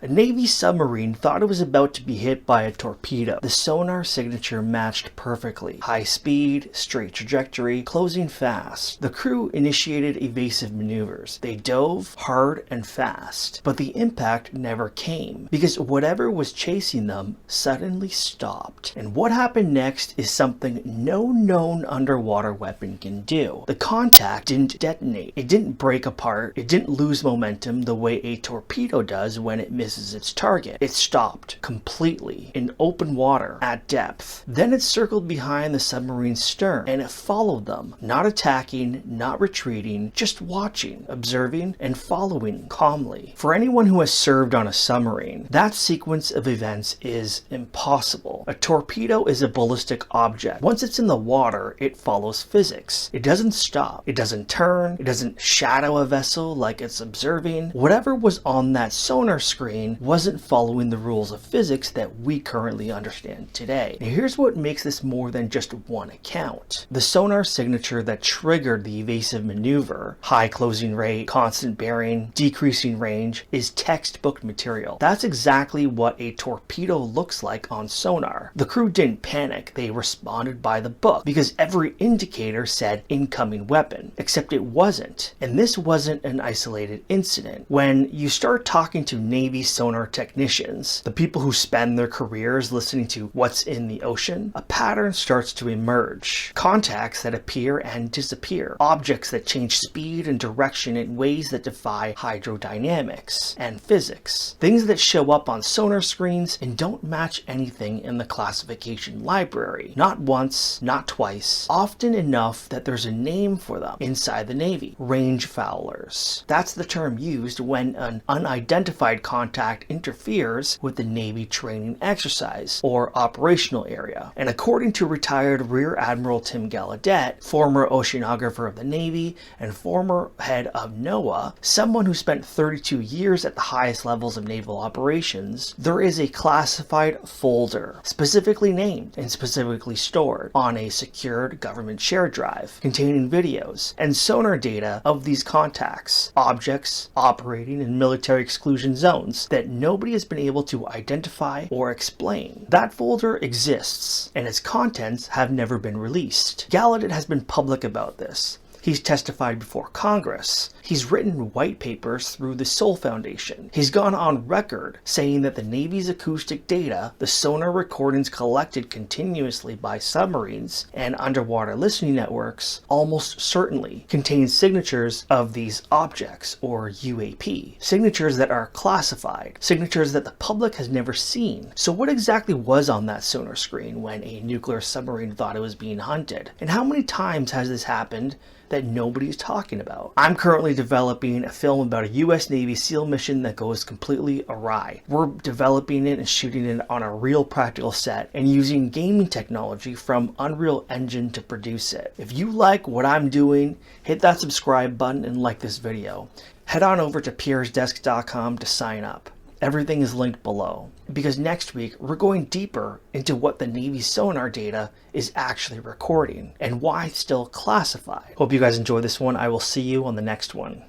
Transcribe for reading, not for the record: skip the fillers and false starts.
A Navy submarine thought it was about to be hit by a torpedo. The sonar signature matched perfectly. High speed, straight trajectory, closing fast. The crew initiated evasive maneuvers. They dove hard and fast, but the impact never came because whatever was chasing them suddenly stopped. And what happened next is something no known underwater weapon can do. The contact didn't detonate. It didn't break apart. It didn't lose momentum the way a torpedo does when it misses its target. It stopped completely in open water at depth. Then it circled behind the submarine's stern and it followed them, not attacking, not retreating, just watching, observing, and following calmly. For anyone who has served on a submarine, that sequence of events is impossible. A torpedo is a ballistic object. Once it's in the water, it follows physics. It doesn't stop. It doesn't turn. It doesn't shadow a vessel like it's observing. Whatever was on that sonar screen wasn't following the rules of physics that we currently understand today. Now here's what makes this more than just one account. The sonar signature that triggered the evasive maneuver, high closing rate, constant bearing, decreasing range, is textbook material. That's exactly what a torpedo looks like on sonar. The crew didn't panic. They responded by the book because every indicator said incoming weapon, except it wasn't. And this wasn't an isolated incident. When you start talking to Navy sonar technicians, the people who spend their careers listening to what's in the ocean, a pattern starts to emerge. Contacts that appear and disappear. Objects that change speed and direction in ways that defy hydrodynamics and physics. Things that show up on sonar screens and don't match anything in the classification library. Not once, not twice, often enough that there's a name for them inside the Navy. Range Fowlers. That's the term used when an unidentified contact interferes with the Navy training exercise or operational area. And according to retired Rear Admiral Tim Gallaudet, former Oceanographer of the Navy and former head of NOAA, someone who spent 32 years at the highest levels of naval operations, there is a classified folder specifically named and specifically stored on a secured government shared drive containing videos and sonar data of these contacts, objects operating in military exclusion zones that nobody has been able to identify or explain. That folder exists, and its contents have never been released. Gallaudet has been public about this. He's testified before Congress. He's written white papers through the Sol Foundation. He's gone on record saying that the Navy's acoustic data, the sonar recordings collected continuously by submarines and underwater listening networks, almost certainly contain signatures of these objects, or UAP. Signatures that are classified. Signatures that the public has never seen. So what exactly was on that sonar screen when a nuclear submarine thought it was being hunted? And how many times has this happened that nobody's talking about? I'm currently developing a film about a US Navy SEAL mission that goes completely awry. We're developing it and shooting it on a real practical set and using gaming technology from Unreal Engine to produce it. If you like what I'm doing, hit that subscribe button and like this video. Head on over to pierresdesk.com to sign up. Everything is linked below, because next week we're going deeper into what the Navy sonar data is actually recording and why it's still classified. Hope you guys enjoy this one. I will see you on the next one.